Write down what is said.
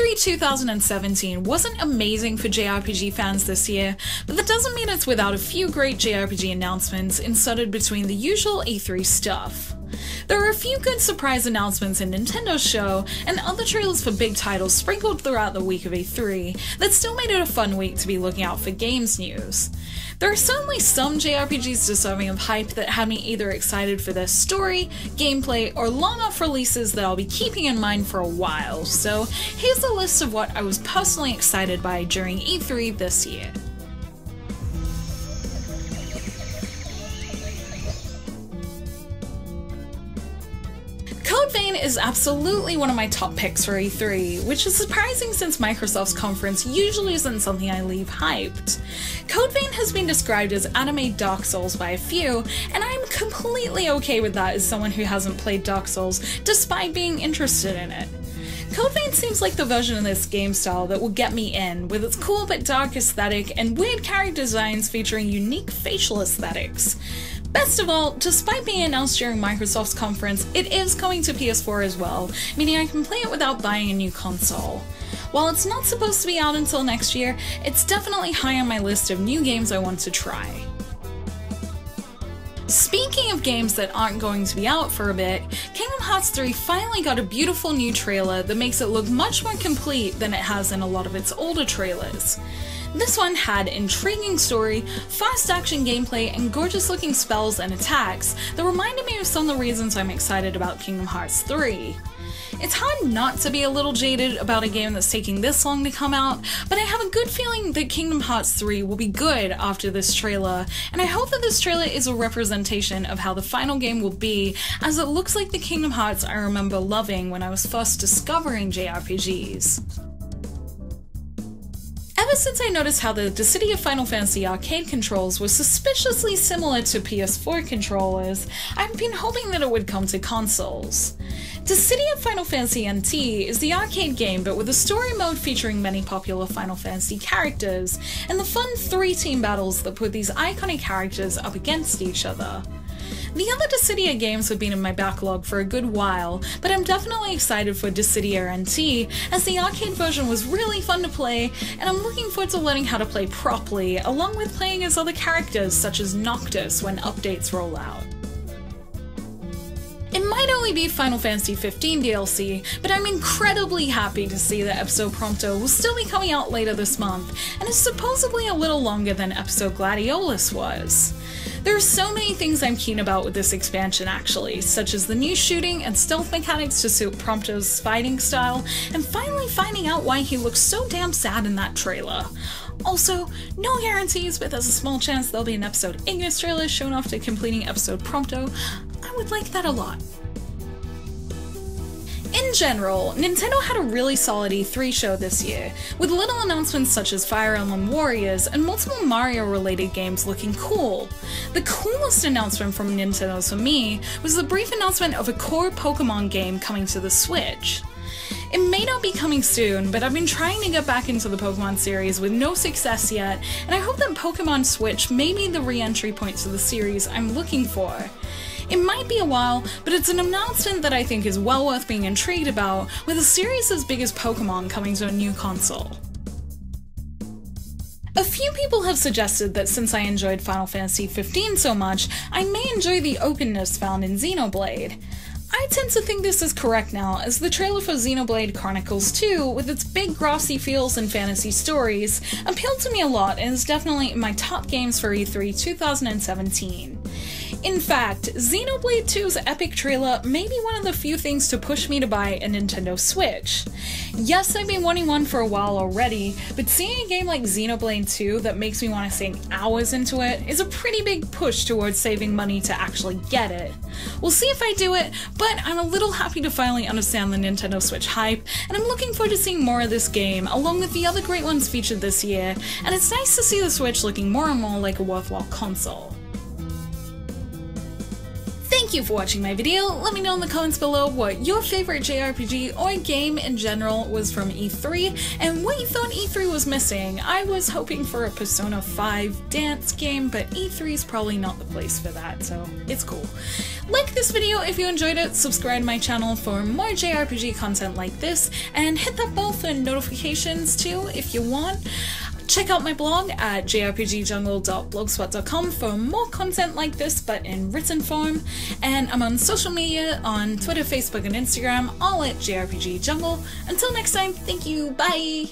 E3 2017 wasn't amazing for JRPG fans this year, but that doesn't mean it's without a few great JRPG announcements inserted between the usual E3 stuff. There were a few good surprise announcements in Nintendo's show, and other trailers for big titles sprinkled throughout the week of E3 that still made it a fun week to be looking out for games news. There are certainly some JRPGs deserving of hype that had me either excited for their story, gameplay, or long-off releases that I'll be keeping in mind for a while, so here's a list of what I was personally excited by during E3 this year. Code Vein is absolutely one of my top picks for E3, which is surprising since Microsoft's conference usually isn't something I leave hyped. Code Vein has been described as anime Dark Souls by a few, and I'm completely okay with that as someone who hasn't played Dark Souls despite being interested in it. Code Vein seems like the version of this game style that will get me in, with its cool but dark aesthetic and weird character designs featuring unique facial aesthetics. Best of all, despite being announced during Microsoft's conference, it is coming to PS4 as well, meaning I can play it without buying a new console. While it's not supposed to be out until next year, it's definitely high on my list of new games I want to try. Speaking of games that aren't going to be out for a bit, Kingdom Hearts 3 finally got a beautiful new trailer that makes it look much more complete than it has in a lot of its older trailers. This one had intriguing story, fast action gameplay, and gorgeous looking spells and attacks that reminded me of some of the reasons I'm excited about Kingdom Hearts 3. It's hard not to be a little jaded about a game that's taking this long to come out, but I have a good feeling that Kingdom Hearts 3 will be good after this trailer, and I hope that this trailer is a representation of how the final game will be, as it looks like the Kingdom Hearts I remember loving when I was first discovering JRPGs. Ever since I noticed how the Dissidia Final Fantasy arcade controls were suspiciously similar to PS4 controllers, I've been hoping that it would come to consoles. Dissidia Final Fantasy NT is the arcade game but with a story mode featuring many popular Final Fantasy characters, and the fun 3-team battles that put these iconic characters up against each other. The other Dissidia games have been in my backlog for a good while, but I'm definitely excited for Dissidia NT, as the arcade version was really fun to play, and I'm looking forward to learning how to play properly, along with playing as other characters such as Noctis when updates roll out. It might only be Final Fantasy XV DLC, but I'm incredibly happy to see that episode Prompto will still be coming out later this month, and is supposedly a little longer than episode Gladiolus was. There are so many things I'm keen about with this expansion actually, such as the new shooting and stealth mechanics to suit Prompto's fighting style, and finally finding out why he looks so damn sad in that trailer. Also, no guarantees, but there's a small chance there'll be an episode Ignis trailer shown off to completing episode Prompto. I would like that a lot. In general, Nintendo had a really solid E3 show this year, with little announcements such as Fire Emblem Warriors and multiple Mario-related games looking cool. The coolest announcement from Nintendo for me was the brief announcement of a core Pokemon game coming to the Switch. It may not be coming soon, but I've been trying to get back into the Pokemon series with no success yet, and I hope that Pokemon Switch may be the re-entry point to the series I'm looking for. It might be a while, but it's an announcement that I think is well worth being intrigued about, with a series as big as Pokemon coming to a new console. A few people have suggested that since I enjoyed Final Fantasy XV so much, I may enjoy the openness found in Xenoblade. I tend to think this is correct now, as the trailer for Xenoblade Chronicles 2, with its big grassy feels and fantasy stories, appealed to me a lot and is definitely in my top games for E3 2017. In fact, Xenoblade 2's epic trailer may be one of the few things to push me to buy a Nintendo Switch. Yes, I've been wanting one for a while already, but seeing a game like Xenoblade 2 that makes me want to sink hours into it is a pretty big push towards saving money to actually get it. We'll see if I do it, but I'm a little happy to finally understand the Nintendo Switch hype, and I'm looking forward to seeing more of this game, along with the other great ones featured this year, and it's nice to see the Switch looking more and more like a worthwhile console. Thank you for watching my video. Let me know in the comments below what your favorite JRPG or game in general was from E3 and what you thought E3 was missing. I was hoping for a Persona 5 dance game, but E3 is probably not the place for that, so it's cool. Like this video if you enjoyed it, subscribe to my channel for more JRPG content like this, and hit that bell for notifications too if you want. Check out my blog at jrpgjungle.blogspot.com for more content like this but in written form, and I'm on social media on Twitter, Facebook, and Instagram, all at JRPG Jungle. Until next time, thank you, bye!